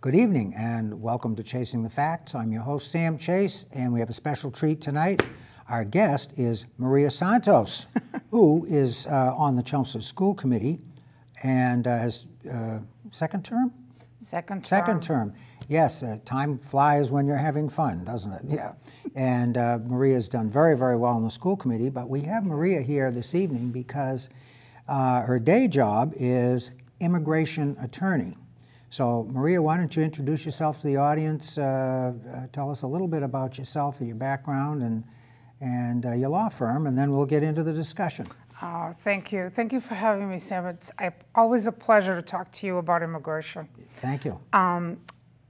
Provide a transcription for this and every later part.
Good evening and welcome to Chasing the Facts. I'm your host, Sam Chase, and we have a special treat tonight. Our guest is Maria Santos, who is on the Chelmsford School Committee and has second term? Second term. Yes, time flies when you're having fun, doesn't it? Yeah. And Maria's done very, very well on the school committee, but we have Maria here this evening because her day job is immigration attorney. So, Maria, why don't you introduce yourself to the audience, tell us a little bit about yourself and your background and your law firm, and then we'll get into the discussion. Thank you. Thank you for having me, Sam. It's always a pleasure to talk to you about immigration. Thank you. I'm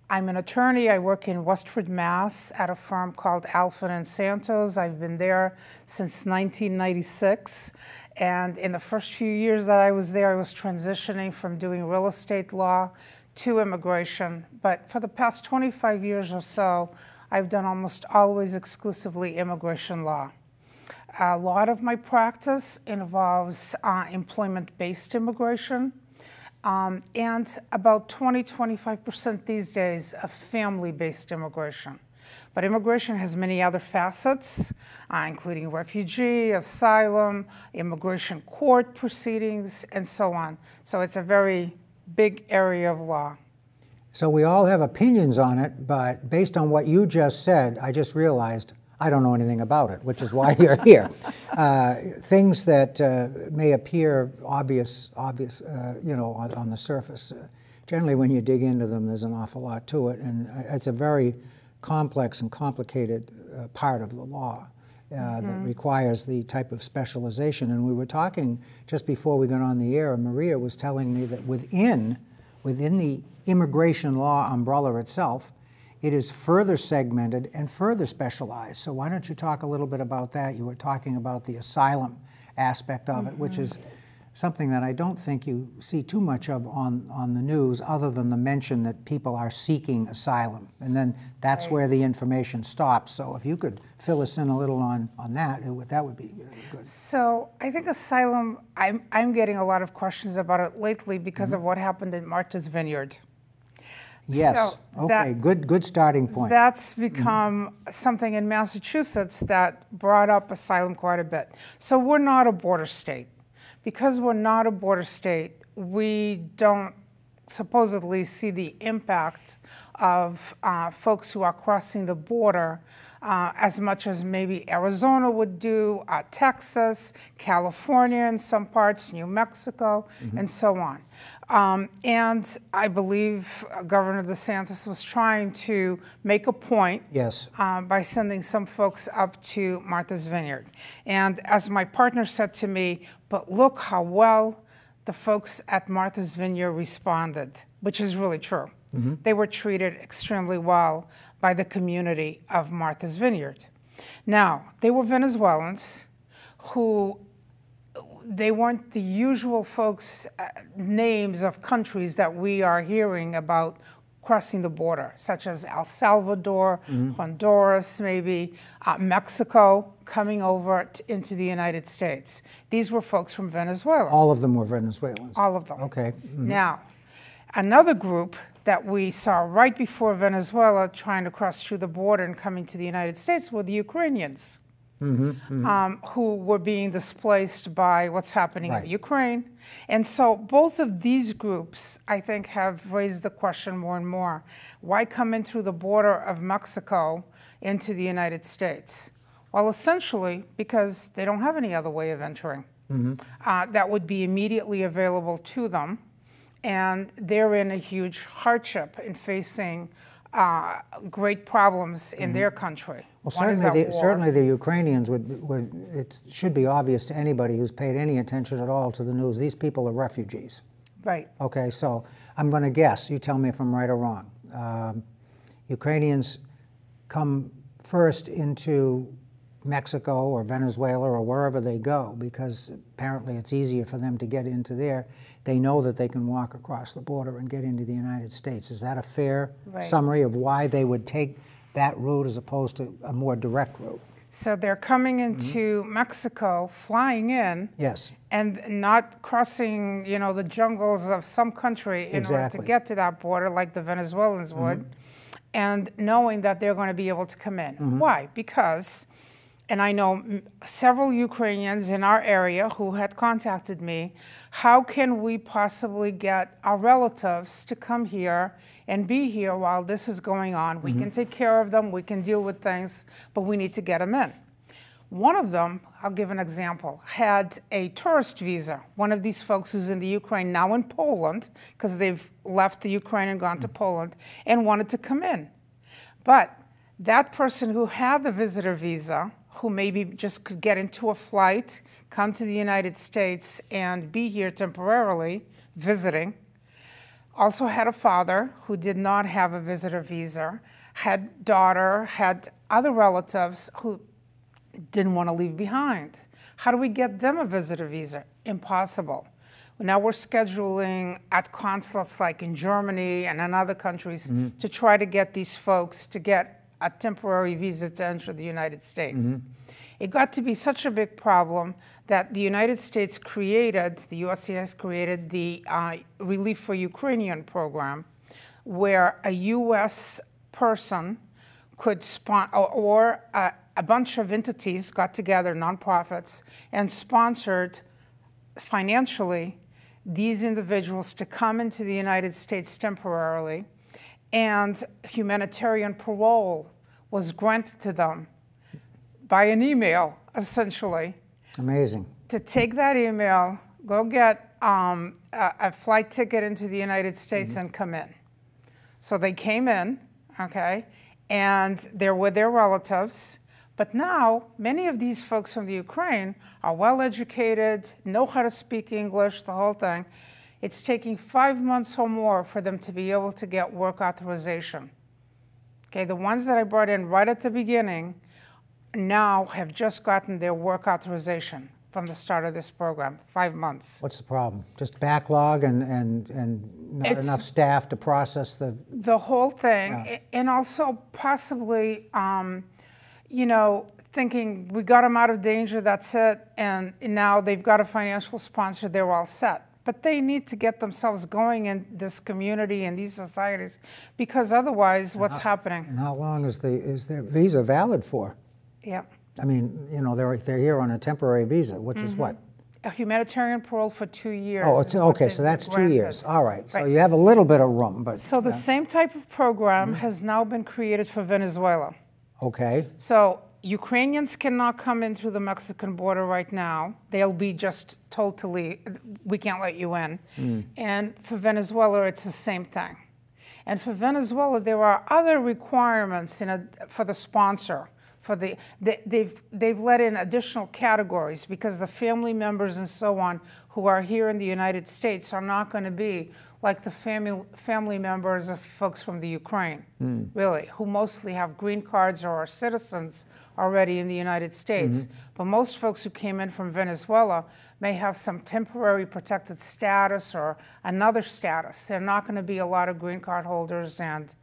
an attorney. I work in Westford, Mass. at a firm called Alford & Santos. I've been there since 1996. And in the first few years that I was there, I was transitioning from doing real estate law to immigration. But for the past 25 years or so, I've done almost always exclusively immigration law. A lot of my practice involves employment-based immigration, and about 20–25% these days of family-based immigration. But immigration has many other facets, including refugee, asylum, immigration court proceedings, and so on. So it's a very big area of law. So we all have opinions on it, but based on what you just said, I just realized I don't know anything about it, which is why you're here. Things that may appear obvious, you know, on the surface. Generally, when you dig into them, there's an awful lot to it, and it's a very complex and complicated part of the law that requires the type of specialization. And we were talking just before we got on the air, and Maria was telling me that within the immigration law umbrella itself, it is further segmented and further specialized. So why don't you talk a little bit about that? You were talking about the asylum aspect of it, which is something that I don't think you see too much of on the news, other than the mention that people are seeking asylum. And then that's where the information stops. So if you could fill us in a little on that, that would be good. So I think asylum, I'm getting a lot of questions about it lately because of what happened in Martha's Vineyard. Yes, so okay, good starting point. That's become something in Massachusetts that brought up asylum quite a bit. So we're not a border state. Because we're not a border state, we don't supposedly see the impact of folks who are crossing the border as much as maybe Arizona would do, Texas, California in some parts, New Mexico, and so on. And I believe Governor DeSantis was trying to make a point by sending some folks up to Martha's Vineyard. And as my partner said to me, but look how well the folks at Martha's Vineyard responded, which is really true. They were treated extremely well by the community of Martha's Vineyard. Now, they were Venezuelans who, they weren't the usual folks, names of countries that we are hearing about crossing the border, such as El Salvador, Honduras, maybe Mexico, coming over into the United States. These were folks from Venezuela. All of them were Venezuelans? All of them. Okay. Now, another group that we saw right before Venezuela trying to cross through the border and coming to the United States were the Ukrainians. Who were being displaced by what's happening in Ukraine. And so both of these groups, I think, have raised the question more and more. Why come in through the border of Mexico into the United States? Well, essentially, because they don't have any other way of entering that would be immediately available to them. And they're in a huge hardship in facing great problems in their country. Well, certainly the Ukrainians it should be obvious to anybody who's paid any attention at all to the news, these people are refugees. Right. Okay, so I'm going to guess, you tell me if I'm right or wrong. Ukrainians come first into Mexico or Venezuela or wherever they go because apparently it's easier for them to get into there. They know that they can walk across the border and get into the United States. Is that a fair summary of why they would take that route as opposed to a more direct route? So they're coming into Mexico, flying in, Yes. and not crossing, the jungles of some country in order to get to that border like the Venezuelans would, and knowing that they're going to be able to come in. Why? Because, and I know several Ukrainians in our area who had contacted me, how can we possibly get our relatives to come here and be here while this is going on? We can take care of them, we can deal with things, but we need to get them in. One of them, I'll give an example, had a tourist visa. One of these folks who's in the Ukraine, now in Poland, because they've left the Ukraine and gone to Poland, and wanted to come in. But that person who had the visitor visa, who maybe just could get into a flight, come to the United States and be here temporarily, visiting, also had a father who did not have a visitor visa, had daughter, had other relatives who didn't want to leave behind. How do we get them a visitor visa? Impossible. Now we're scheduling at consulates like in Germany and in other countries to try to get these folks to get a temporary visa to enter the United States. It got to be such a big problem that the United States created, the USCIS created the Relief for Ukrainian program, where a U.S. person could sponsor, or a bunch of entities got together, nonprofits, and sponsored financially these individuals to come into the United States temporarily, and humanitarian parole was granted to them by an email, essentially. Amazing. To take that email, go get a flight ticket into the United States and come in. So they came in, okay, and they're with their relatives. But now, many of these folks from the Ukraine are well-educated, know how to speak English, the whole thing. It's taking 5 months or more for them to be able to get work authorization. Okay, the ones that I brought in right at the beginning now have just gotten their work authorization from the start of this program, 5 months. What's the problem? Just backlog and not enough staff to process the whole thing, and also possibly, thinking we got them out of danger, that's it, and now they've got a financial sponsor, they're all set. But they need to get themselves going in this community and these societies, because otherwise, what's happening? And how long is their visa valid for? Yeah. I mean, they're here on a temporary visa, which is what? A humanitarian parole for 2 years. Oh, it's okay, so that's 2 years. All right, so you have a little bit of room, but... So the same type of program has now been created for Venezuela. Okay. So Ukrainians cannot come in through the Mexican border right now. They'll be just told to leave. We can't let you in. And for Venezuela, it's the same thing. And for Venezuela, there are other requirements for the sponsor. They've let in additional categories because the family members and so on who are here in the United States are not going to be like the family members of folks from the Ukraine, really, who mostly have green cards or are citizens already in the United States. But most folks who came in from Venezuela may have some temporary protected status or another status. There are not going to be a lot of green card holders and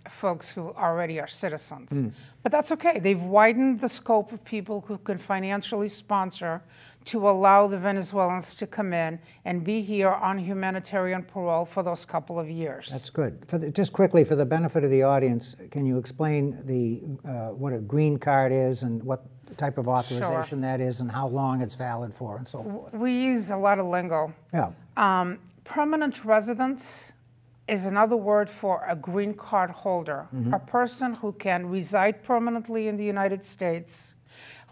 folks who already are citizens. But that's okay. They've widened the scope of people who can financially sponsor to allow the Venezuelans to come in and be here on humanitarian parole for those couple of years. That's good. Just quickly, for the benefit of the audience, can you explain what a green card is and what type of authorization that is and how long it's valid for and so forth? We use a lot of lingo. Yeah. Permanent residence is another word for a green card holder, a person who can reside permanently in the United States,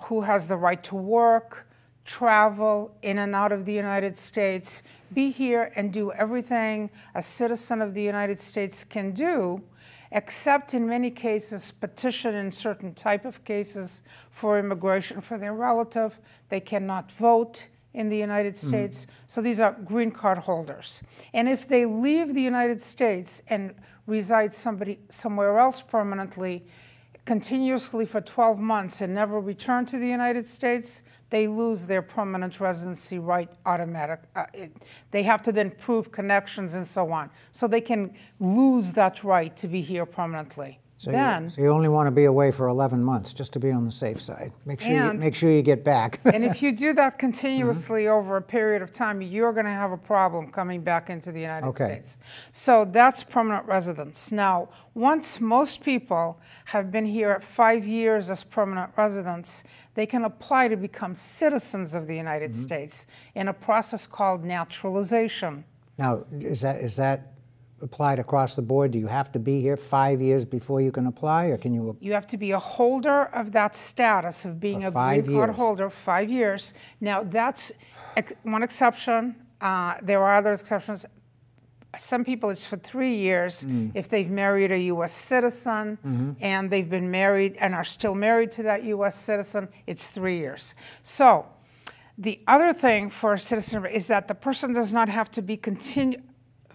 who has the right to work, travel in and out of the United States, be here and do everything a citizen of the United States can do, except in many cases petition in certain type of cases for immigration for their relative. They cannot vote in the United States. So these are green card holders. And if they leave the United States and reside somewhere else permanently, continuously for 12 months and never return to the United States, they lose their permanent residency right automatic. They have to then prove connections and so on. So they can lose that right to be here permanently. So then, you only want to be away for 11 months, just to be on the safe side. Make sure you get back. and if you do that continuously over a period of time, you're going to have a problem coming back into the United States. So that's permanent residence. Now, once most people have been here 5 years as permanent residents, they can apply to become citizens of the United States in a process called naturalization. Now, is that applied across the board? Do you have to be here 5 years before you can apply, or can you? You have to be a holder of that status of being a green card holder 5 years. Now, that's one exception. There are other exceptions. Some people, it's for 3 years if they've married a U.S. citizen and they've been married and are still married to that U.S. citizen, it's 3 years. So the other thing for a citizen is that the person does not have to be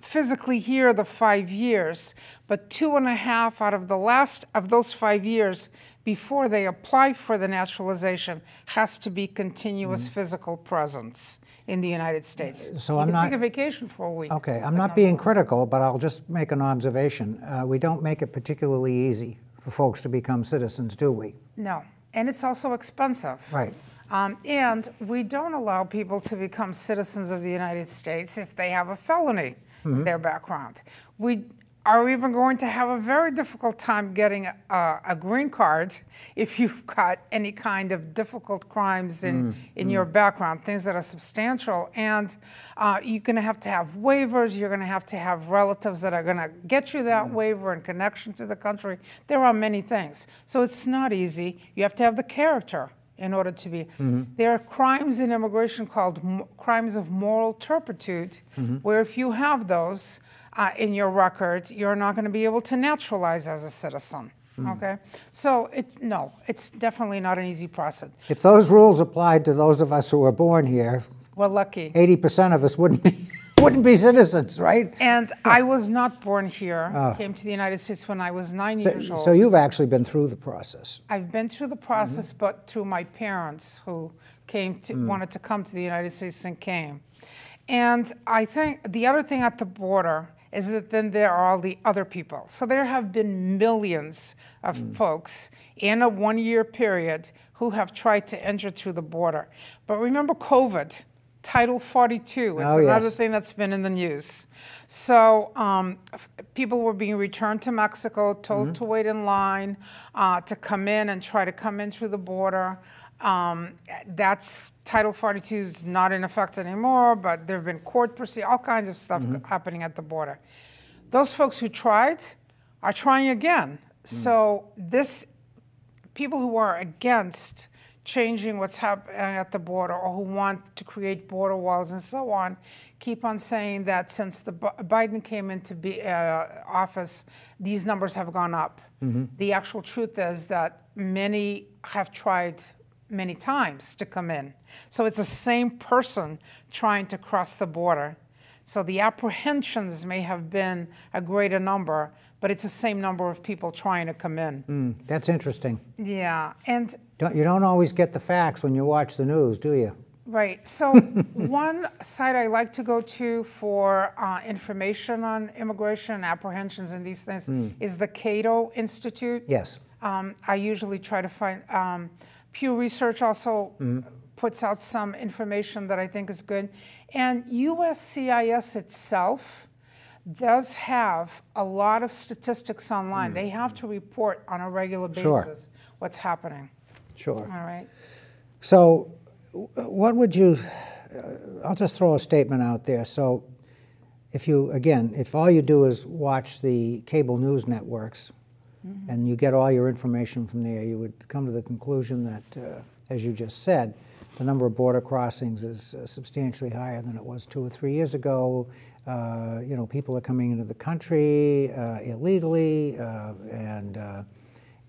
physically here the 5 years, but 2.5 out of the last of those 5 years before they apply for the naturalization has to be continuous physical presence in the United States. So you I'm can not take a vacation for a week. Okay, I'm not being critical, but I'll just make an observation. We don't make it particularly easy for folks to become citizens, do we? No, and it's also expensive. Right. And we don't allow people to become citizens of the United States if they have a felony in their background. We are even going to have a very difficult time getting a green card if you've got any kind of difficult crimes in your background, things that are substantial. And you're going to have waivers. You're going to have relatives that are going to get you that waiver in connection to the country. There are many things. So it's not easy. You have to have the character in order to be. There are crimes in immigration called crimes of moral turpitude, where if you have those in your record, you're not going to be able to naturalize as a citizen. Okay, so it's definitely not an easy process. If those rules applied to those of us who were born here, we're lucky. 80% of us wouldn't be citizens, right? And I was not born here. Came to the United States when I was 9 years old. So you've actually been through the process. I've been through the process, but through my parents who wanted to come to the United States and came. And I think the other thing at the border is that then there are all the other people. So there have been millions of folks in a 1-year period who have tried to enter through the border. But remember COVID, Title 42, it's another thing that's been in the news. So people were being returned to Mexico, told to wait in line, to come in and try to come in through the border. Title 42 is not in effect anymore, but there have been court proceedings, all kinds of stuff happening at the border. Those folks who tried are trying again. So people who are against changing what's happening at the border or who want to create border walls and so on keep on saying that since Biden came into office, these numbers have gone up. The actual truth is that many have tried many times to come in. So it's the same person trying to cross the border. So the apprehensions may have been a greater number, but it's the same number of people trying to come in. That's interesting. Yeah, and you don't always get the facts when you watch the news, do you? Right. So one site I like to go to for information on immigration and apprehensions and these things is the Cato Institute. Yes. I usually try to find Pew Research also puts out some information that I think is good. And USCIS itself does have a lot of statistics online. They have to report on a regular basis what's happening. Sure. All right. So what would you, I'll just throw a statement out there. So if all you do is watch the cable news networks, and you get all your information from there, you would come to the conclusion that, as you just said, the number of border crossings is substantially higher than it was 2 or 3 years ago. People are coming into the country illegally, and a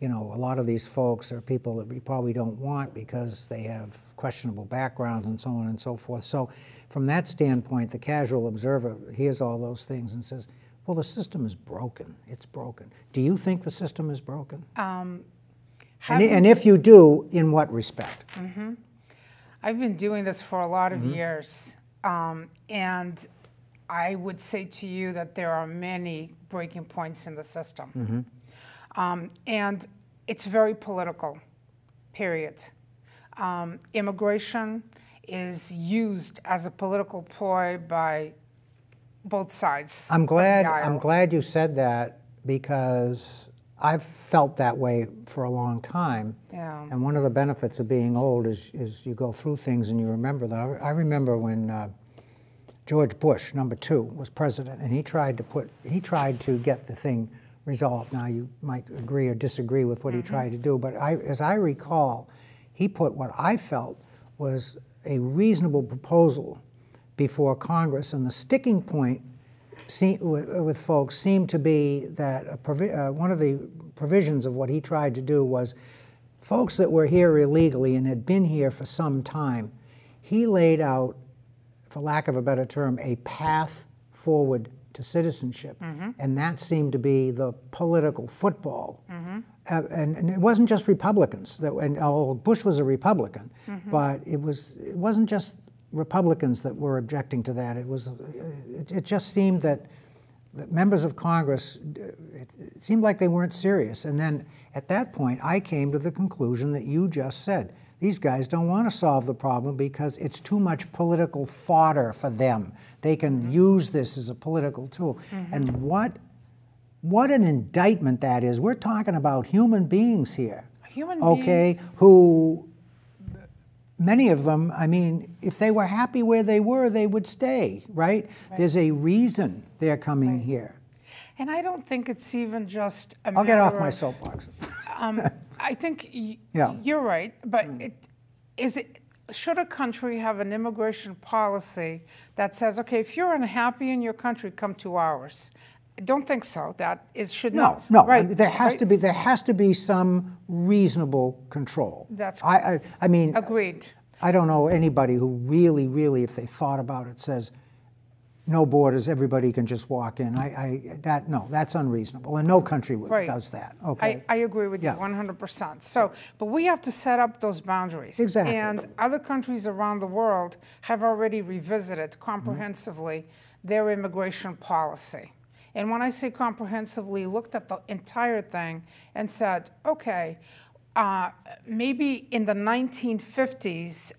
lot of these folks are people that we probably don't want because they have questionable backgrounds and so on and so forth. So from that standpoint, the casual observer hears all those things and says, well, the system is broken. It's broken. Do you think the system is broken? And if you do, in what respect? I've been doing this for a lot of years, and I would say to you that there are many breaking points in the system. And it's very political, period. Immigration is used as a political ploy by both sides. I'm glad you said that, because I've felt that way for a long time. Yeah. And one of the benefits of being old is you go through things and you remember them. I remember when George Bush, #2, was president, and he tried to get the thing resolved. Now, you might agree or disagree with what he tried to do, but as I recall, he put what I felt was a reasonable proposal before Congress, and the sticking point with folks seemed to be that one of the provisions of what he tried to do was folks that were here illegally and had been here for some time, he laid out, for lack of a better term, a path forward to citizenship. And that seemed to be the political football. And it wasn't just Republicans, Bush was a Republican, but it wasn't just Republicans that were objecting to that. It just seemed that members of Congress, it seemed like they weren't serious. And then at that point, I came to the conclusion that you just said. These guys don't want to solve the problem because it's too much political fodder for them. They can use this as a political tool. And what an indictment that is. We're talking about human beings here. Human beings. Who, many of them, I mean, if they were happy where they were, they would stay, right? There's a reason they're coming here. And I don't think it's even just a I'll get off my soapbox. I think you're right, but should a country have an immigration policy that says, okay, if you're unhappy in your country, come to ours? I don't think so. Should not. No. Right. There has to be some reasonable control. I mean, agreed. I don't know anybody who really, if they thought about it, says no borders, everybody can just walk in. No, that's unreasonable, and no country does that. Okay. I agree with you 100%. So, but we have to set up those boundaries. Exactly. And other countries around the world have already revisited comprehensively their immigration policy. And when I say comprehensively, looked at the entire thing and said, okay, maybe in the 1950s,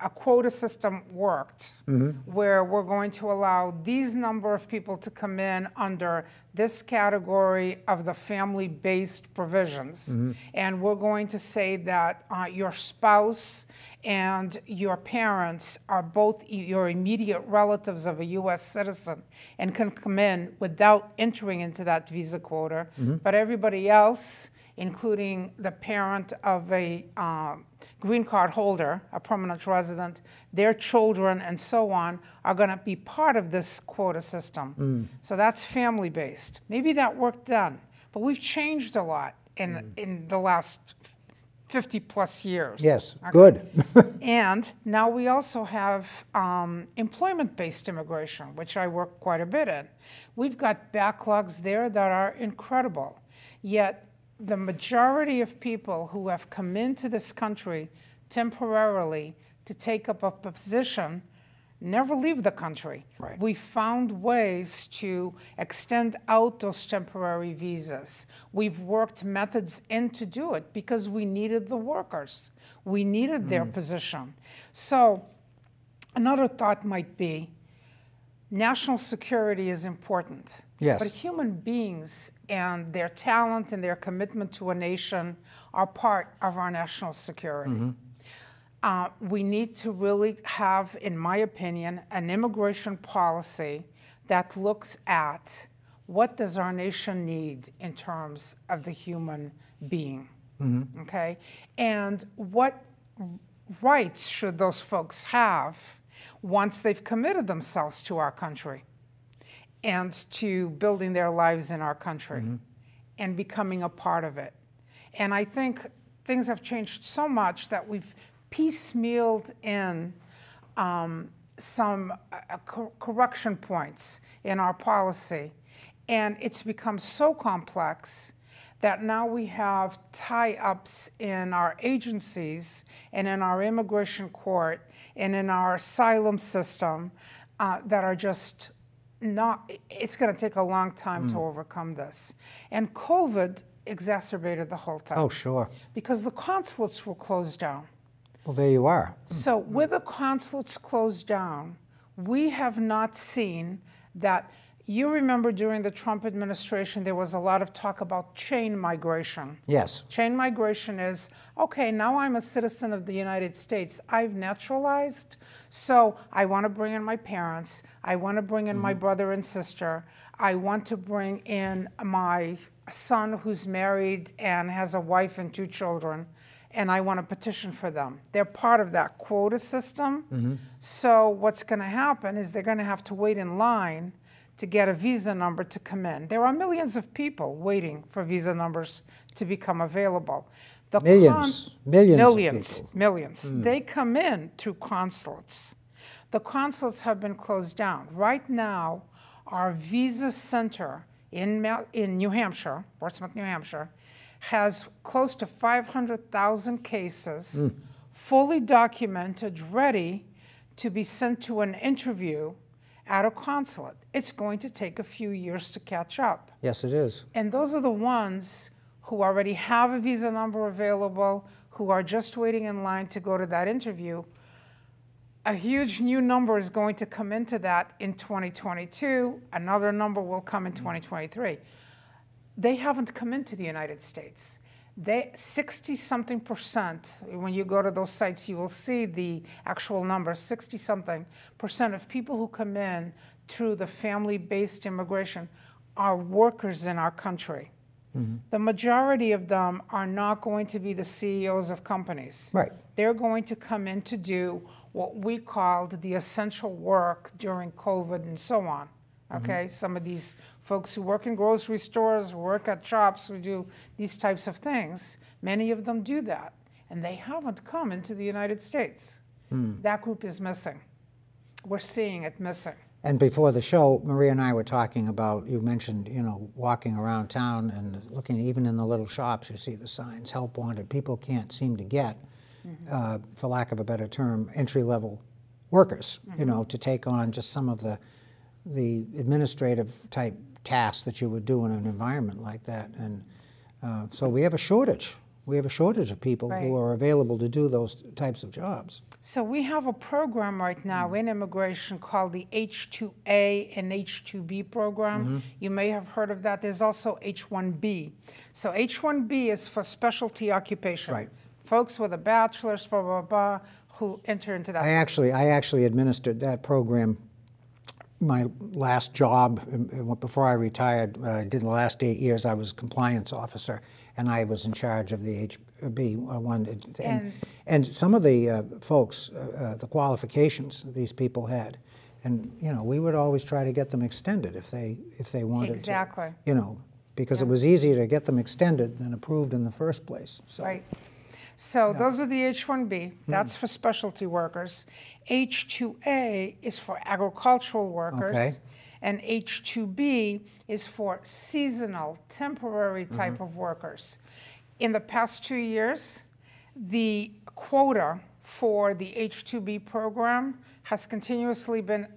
a quota system worked, where we're going to allow these number of people to come in under this category of the family-based provisions. And we're going to say that your spouse and your parents are both your immediate relatives of a U.S. citizen and can come in without entering into that visa quota. But everybody else, including the parent of a green card holder, a permanent resident, their children, and so on, are going to be part of this quota system. So that's family-based. Maybe that worked then, but we've changed a lot in the last 50-plus years. Yes, good. And now we also have employment-based immigration, which I work quite a bit in. We've got backlogs there that are incredible, yet the majority of people who have come into this country temporarily to take up a position never leave the country. Right. We found ways to extend out those temporary visas. We've worked methods in to do it because we needed the workers. We needed their position. So another thought might be, national security is important. Yes. But human beings and their talent and their commitment to a nation are part of our national security. We need to really have, in my opinion, an immigration policy that looks at what does our nation need in terms of the human being, okay? And what rights should those folks have once they've committed themselves to our country and to building their lives in our country and becoming a part of it. And I think things have changed so much that we've piecemealed in some correction points in our policy. And it's become so complex that now we have tie-ups in our agencies and in our immigration court and in our asylum system that are just not, it's going to take a long time to overcome this. And COVID exacerbated the whole thing. Oh, sure. Because the consulates were closed down. Well, there you are. So with the consulates closed down, we have not seen that. You remember during the Trump administration, there was a lot of talk about chain migration. Yes. Chain migration is, okay, now I'm a citizen of the United States. I've naturalized, so I want to bring in my parents. I want to bring in my brother and sister. I want to bring in my son who's married and has a wife and 2 children, and I want to petition for them. They're part of that quota system. So what's going to happen is they're going to have to wait in line to get a visa number to come in. There are millions of people waiting for visa numbers to become available. The Millions of people. Millions. They come in through consulates. The consulates have been closed down. Right now, our visa center in New Hampshire, Portsmouth, New Hampshire, has close to 500,000 cases, fully documented, ready to be sent to an interview at a consulate. It's going to take a few years to catch up. Yes, it is. And those are the ones who already have a visa number available, who are just waiting in line to go to that interview. A huge new number is going to come into that in 2022. Another number will come in 2023. They haven't come into the United States. 60-something%, when you go to those sites, you will see the actual number, 60-something% of people who come in through the family-based immigration are workers in our country. The majority of them are not going to be the CEOs of companies. Right. They're going to come in to do what we called the essential work during COVID and so on. Okay, some of these folks who work in grocery stores, work at shops, who do these types of things, many of them do that, and they haven't come into the United States. That group is missing. We're seeing it missing. And before the show, Maria and I were talking about, you mentioned, walking around town and looking, even in the little shops, you see the signs, help wanted. People can't seem to get, for lack of a better term, entry-level workers, to take on just some of the administrative type tasks that you would do in an environment like that. And so we have a shortage. We have a shortage of people who are available to do those types of jobs. So we have a program right now in immigration called the H-2A and H-2B program. You may have heard of that. There's also H-1B. So H-1B is for specialty occupation. Right. Folks with a bachelor's, blah, blah, blah, who enter into that. I actually administered that program. My last job, before I retired, I did the last 8 years, I was compliance officer, and I was in charge of the HB one. And some of the folks, the qualifications these people had, and we would always try to get them extended if they wanted to. Exactly. Because it was easier to get them extended than approved in the first place. So. Right. So those are the H-1B. That's for specialty workers. H-2A is for agricultural workers. Okay. And H-2B is for seasonal, temporary type of workers. In the past 2 years, the quota for the H-2B program has continuously been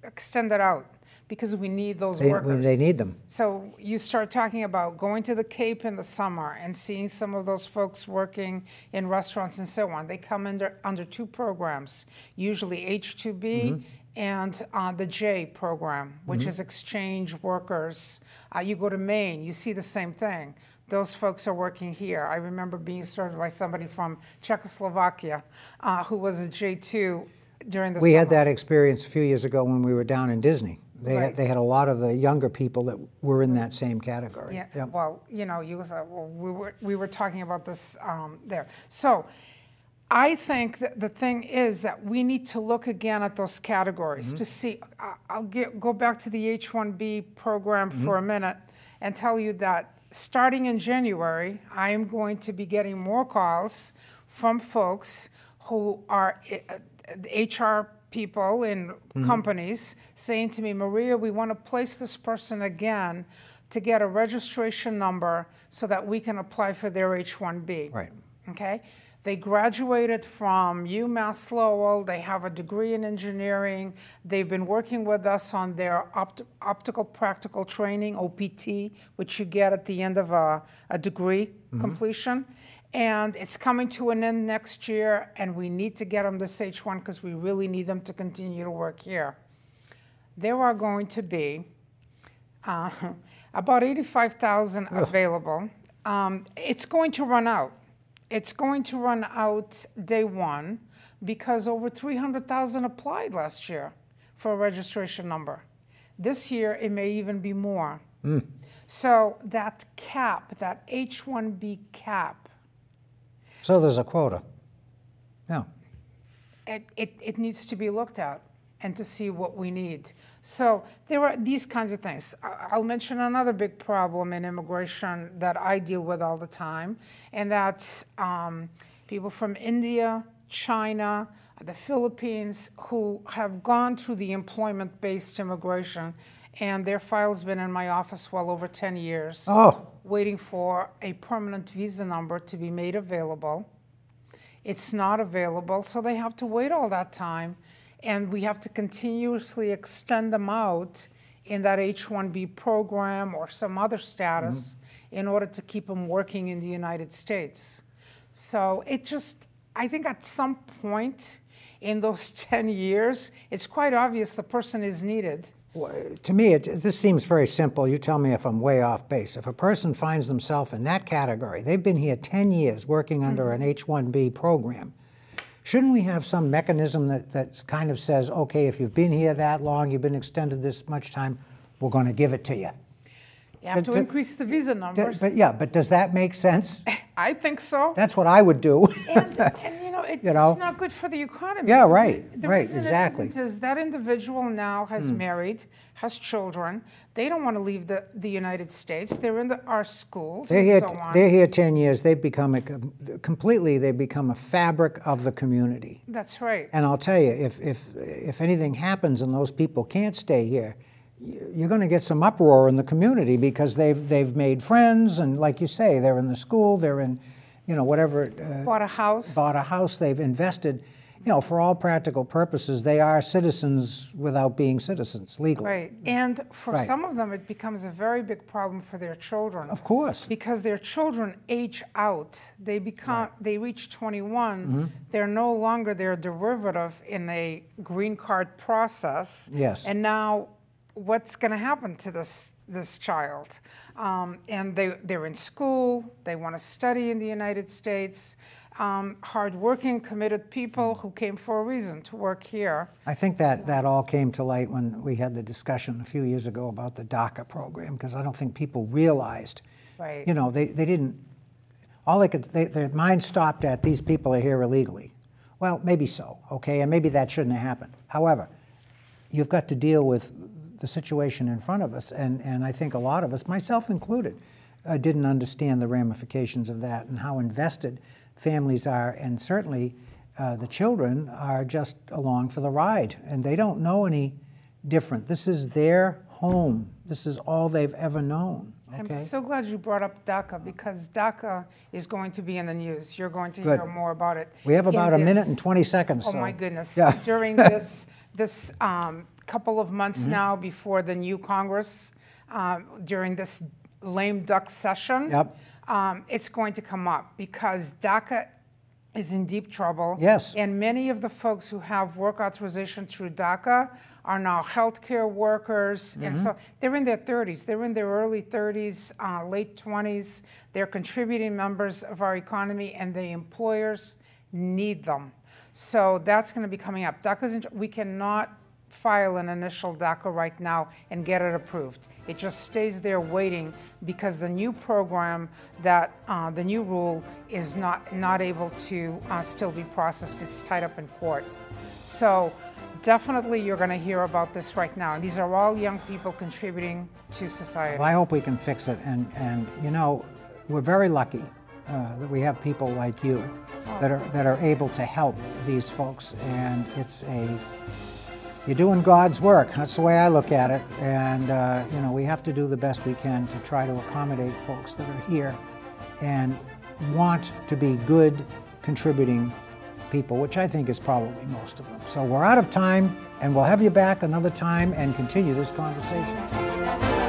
extended out because we need those workers. They need them. So you start talking about going to the Cape in the summer and seeing some of those folks working in restaurants and so on. They come under 2 programs, usually H-2B and the J program, which is exchange workers. You go to Maine, you see the same thing. Those folks are working here. I remember being served by somebody from Czechoslovakia who was a J2 during the summer. We had that experience a few years ago when we were down in Disney. They had a lot of the younger people that were in that same category. Yeah. Yep. Well, we were talking about this there. So I think that the thing is that we need to look again at those categories to see. I'll go back to the H-1B program for a minute and tell you that starting in January, I am going to be getting more calls from folks who are HR people in companies saying to me, Maria, we want to place this person again to get a registration number so that we can apply for their H-1B. Right. Okay? They graduated from UMass Lowell. They have a degree in engineering. They've been working with us on their optical practical training, OPT, which you get at the end of a degree completion. And it's coming to an end next year, and we need to get them this H-1 because we really need them to continue to work here. There are going to be about 85,000 available. It's going to run out. It's going to run out day one because over 300,000 applied last year for a registration number. This year, it may even be more. So that cap, that H-1B cap. So there's a quota. Yeah. It needs to be looked at and to see what we need. So there are these kinds of things. I'll mention another big problem in immigration that I deal with all the time, and that's people from India, China, the Philippines, who have gone through the employment-based immigration, and their file's been in my office well over 10 years, waiting for a permanent visa number to be made available. It's not available, so they have to wait all that time. And we have to continuously extend them out in that H-1B program or some other status in order to keep them working in the United States. So it just, I think at some point in those 10 years, it's quite obvious the person is needed. Well, to me, this seems very simple. You tell me if I'm way off base. If a person finds themselves in that category, they've been here 10 years working under an H-1B program, shouldn't we have some mechanism that kind of says, okay, if you've been here that long, you've been extended this much time, we're going to give it to you? You have to increase the visa numbers. But does that make sense? I think so. That's what I would do. And it's not good for the economy. Yeah, right, reason exactly. It isn't is that individual now has married, has children. They don't want to leave the United States. They're in our schools and so on. They're here 10 years. They've become they've become a fabric of the community. That's right. And I'll tell you, if anything happens and those people can't stay here, you're going to get some uproar in the community because they've made friends, and like you say, they're in the school, they're in, whatever. Bought a house. Bought a house. They've invested. For all practical purposes, they are citizens without being citizens legally. Right, and for some of them, it becomes a very big problem for their children. Of course. Because their children age out. They reach 21. They're no longer their derivative in a green card process. Yes. And now, what's going to happen to this child? And they're in school. They want to study in the United States. Hardworking, committed people who came for a reason to work here. I think that all came to light when we had the discussion a few years ago about the DACA program, because I don't think people realized, right. They didn't, their mind stopped at these people are here illegally. Well, maybe so, okay, and maybe that shouldn't have happened. However, you've got to deal with the situation in front of us, and I think a lot of us, myself included, didn't understand the ramifications of that and how invested families are, and certainly the children are just along for the ride, and they don't know any different. This is their home. This is all they've ever known. Okay? I'm so glad you brought up DACA, because DACA is going to be in the news. You're going to hear more about it. We have about a minute and 20 seconds. Oh, so. my goodness. Yeah. During this couple of months now before the new Congress, during this lame duck session, it's going to come up because DACA is in deep trouble. Yes. And many of the folks who have work authorization through DACA are now healthcare workers. And so they're in their 30s. They're in their early 30s, late 20s. They're contributing members of our economy, and the employers need them. So that's going to be coming up. We cannot file an initial DACA right now and get it approved. It just stays there waiting because the new program, the new rule is not able to still be processed. It's tied up in court. So definitely you're going to hear about this right now. And these are all young people contributing to society. Well, I hope we can fix it. And we're very lucky that we have people like you that are able to help these folks. And you're doing God's work. That's the way I look at it. And, we have to do the best we can to try to accommodate folks that are here and want to be good, contributing people, which I think is probably most of them. So we're out of time, and we'll have you back another time and continue this conversation.